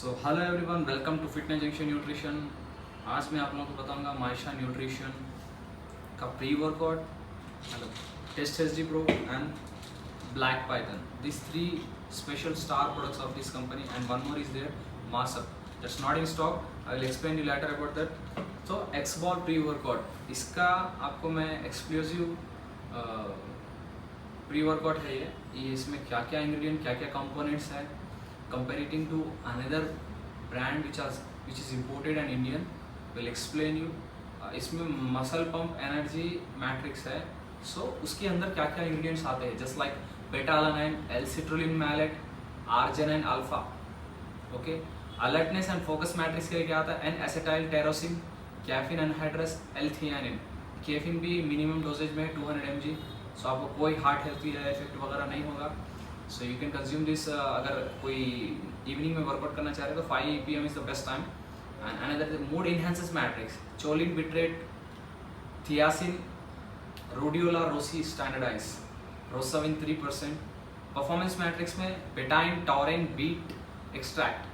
So hello everyone, welcome to fitness junction nutrition. आज मैं आप लोगों को बताऊंगा मायशा न्यूट्रिशन का प्री वर्कआउट, मतलब test H D pro and black python, this three special star products of this company and one more is there mass up that's not in stock. I will explain you later about that. So एक्सबॉल pre workout, इसका आपको मैं exclusive pre workout है ये इसमें क्या क्या ingredient, क्या क्या कंपोनेंट्स है comparing to another brand which is imported and Indian, will explain you। इसमें मसल पंप एनर्जी मैट्रिक्स है। सो उसके अंदर क्या क्या इंग्रेडिएंट्स आते हैं, just like beta alanine, L citrulline malate, arginine alpha. Okay, alertness and focus matrix के लिए क्या आता है, N acetyl tyrosine, caffeine anhydrous, L theanine. Caffeine भी मिनिमम डोजेज में 200 mg। सो आपको कोई हार्ट हेल्थ इफेक्ट वगैरह नहीं होगा। So you can consume this. अगर कोई इवनिंग में वर्कआउट करना चाह रहे हो तो 5 PM is the best time. And another mood enhances matrix, choline bitartrate, theacrine, rhodiola rosea standardize, rosavin 3%। Performance matrix में betaine, taurine, beet extract,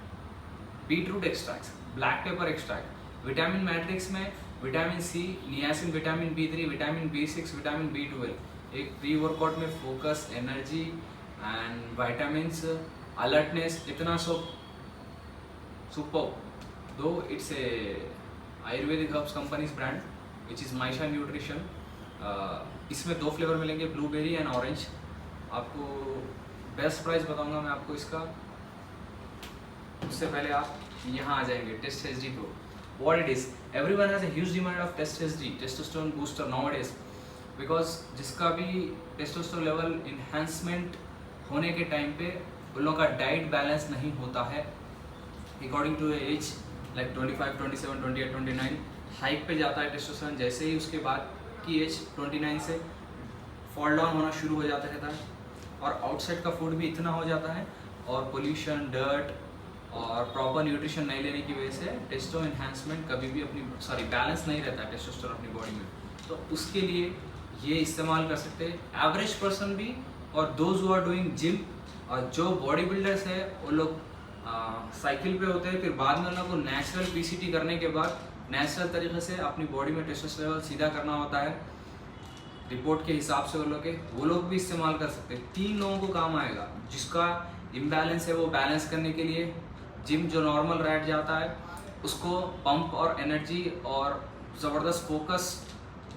beet root extract, black pepper extract. Vitamin matrix में vitamin C, niacin, vitamin B3, vitamin B6, vitamin B12। एक pre workout में focus, energy and vitamins, alertness, इतना सब super. Though it's a ayurvedic herbs companies brand which is Maisha nutrition. इसमें 2 flavour मिलेंगे, blueberry and orange. आपको best price बताऊंगा मैं आपको इसका। उससे पहले आप यहाँ आ जाएंगे, test H D pro, what it is. Everyone has a huge demand of test H D, testosterone booster nowadays, because जिसका भी टेस्टोस्टेरोन लेवल इन्हेंसमेंट होने के टाइम पे उन लोगों का डाइट बैलेंस नहीं होता है according to age, like 25, 27, 28, 29 hike पे जाता है टेस्टोस्टेरोन। जैसे ही उसके बाद की एज 29 से फॉल डाउन होना शुरू हो जाता रहता है। और आउटसाइड का फूड भी इतना हो जाता है, और पोल्यूशन, डर्ट और प्रॉपर न्यूट्रिशन नहीं लेने की वजह से टेस्टो एनहांसमेंट कभी भी बैलेंस नहीं रहता है टेस्टोस्टेरोन अपनी बॉडी में। तो उसके लिए ये इस्तेमाल कर सकते हैं एवरेज पर्सन भी, और those who are doing gym, और जो बॉडी बिल्डर्स है वो लोग साइकिल पे होते हैं, फिर बाद में उन लोगों को नेचुरल पीसीटी करने के बाद नेचुरल तरीके से अपनी बॉडी में टेस्टोस्टेरोन लेवल सीधा करना होता है रिपोर्ट के हिसाब से। वो लोग भी इस्तेमाल कर सकते हैं। 3 लोगों को काम आएगा। जिसका इम्बैलेंस है वो बैलेंस करने के लिए, जिम जो नॉर्मल रैट जाता है उसको पंप और एनर्जी और ज़बरदस्त फोकस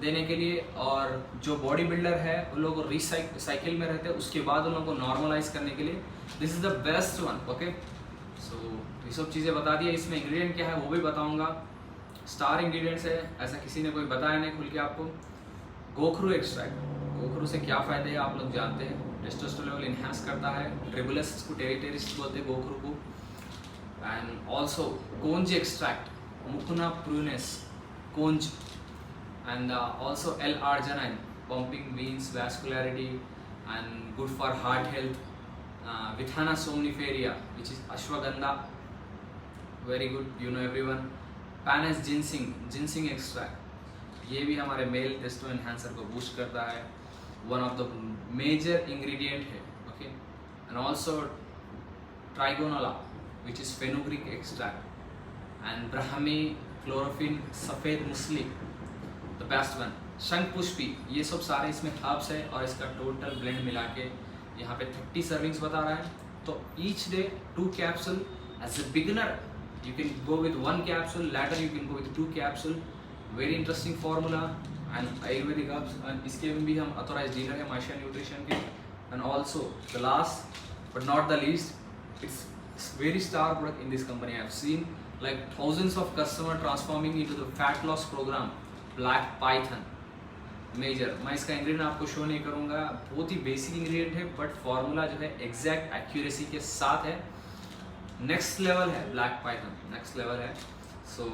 देने के लिए, और जो बॉडी बिल्डर है उन लोगों को साइकिल में रहते हैं उसके बाद उन लोगों को नॉर्मलाइज करने के लिए this is the best one. Okay, so ये सब चीज़ें बता दिया। इसमें इंग्रेडिएंट क्या है वो भी बताऊंगा। स्टार इंग्रेडिएंट्स है, ऐसा किसी ने कोई बताया नहीं खुल के आपको। गोखरू एक्सट्रैक्ट, गोखरू से क्या फ़ायदे हैं आप लोग जानते हैं। टेस्टोस्टेरोन लेवल इन्हांस करता है, ट्रिबुलस को टेरिटेरिस बोलते हैं गोखरू को। And also kaunch extract, mucuna pruriens, kaunch, and also L-arginine, pumping veins, vascularity and good for heart health. Vithana somniferia, which is ashwagandha, very good, you know everyone. Panis ginseng, ginseng extract, ये भी हमारे male testo enhancer को boost करता है, one of the major ingredient है। Okay, and also trigonella which is fenugreek extract, and brahmi, chlorophytum, safed musli, the best one, shankhpushpi. ये सब सारे इसमें हर्ब्स है, और इसका टोटल ब्लेंड मिला के यहाँ पे 30 सर्विंग्स बता रहा है। तो each day 2 capsule. As a beginner you can go with 1 capsule, later you can go with 2 capsule. Very interesting formula and Ayurvedic herbs, and इसके भी हम ऑथोराइज डीलर है मायशा न्यूट्रिशन के। And also the last but not the least, it's very star product in this company. I have seen like thousands of customer transforming into the fat loss program, black python major. मैं इसका ingredient आपको show नहीं करूँगा, बहुत ही basic ingredient है, but formula जो है एग्जैक्ट एक्यूरेसी के साथ है। नेक्स्ट लेवल है ब्लैक पाइथन, नेक्स्ट लेवल है। सो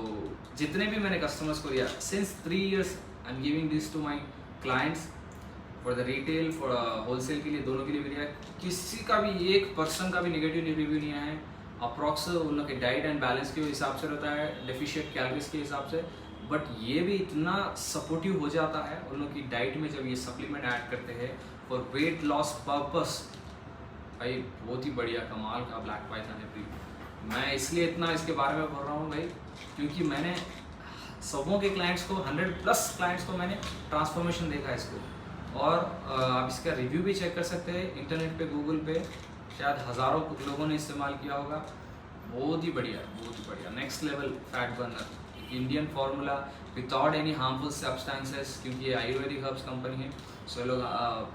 जितने भी मैंने कस्टमर्स को दिया since 3 years, I am giving this to my clients for the retail, for wholesale के लिए, दोनों के लिए भी दिया। किसी का भी 1% का भी नेगेटिव रिव्यू नहीं आया है। अप्रॉक्स उन लोग के डाइट एंड बैलेंस के हिसाब से रहता है, डेफिशिएंट कैलोरीज के हिसाब से, बट ये भी इतना सपोर्टिव हो जाता है उन लोग की डाइट में जब ये सप्लीमेंट ऐड करते हैं फॉर वेट लॉस पर्पस। भाई बहुत ही बढ़िया कमाल का ब्लैक पाइथन है। मैं इसलिए इतना इसके बारे में बोल रहा हूँ भाई, क्योंकि मैंने सबों के क्लाइंट्स को 100+ क्लाइंट्स को मैंने ट्रांसफॉर्मेशन देखा है इसको। और आप इसका रिव्यू भी चेक कर सकते हैं इंटरनेट पे, गूगल पे, शायद हज़ारों लोगों ने इस्तेमाल किया होगा। बहुत ही बढ़िया, बहुत ही बढ़िया, next level fat burner, Indian formula without any harmful substances, क्योंकि ये आयुर्वेदिक हर्ब्स कंपनी है। सो लोग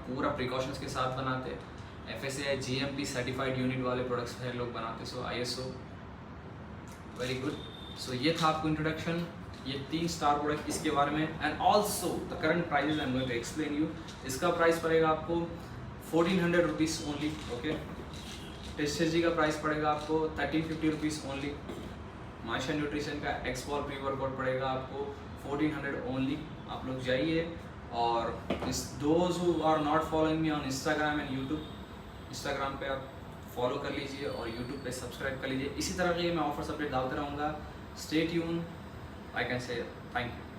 पूरा प्रिकॉशंस के साथ बनाते हैं। FSSAI GMP सर्टिफाइड यूनिट वाले प्रोडक्ट्स है लोग बनाते, सो ISO, वेरी गुड। सो ये था आपको इंट्रोडक्शन, ये 3 स्टार प्रोडक्ट इसके बारे में। And also the current price I am going to explain you. इसका प्राइस पड़ेगा आपको 1400 रुपीज़ ओनली, ओके। टेस्टेजी का प्राइस पड़ेगा आपको 1350 रुपीज़ ओनली। माशा न्यूट्रिशन का एक्सपॉल प्री वर्कआउट पड़ेगा आपको 1400 ओनली। आप लोग जाइए और इस those who are not following me on Instagram and YouTube, Instagram पे आप फॉलो कर लीजिए और यूट्यूब पे सब्सक्राइब कर लीजिए। इसी तरह के मैं ऑफर्स अपडेट डालते रहूँगा। Stay tune, I can say thank you.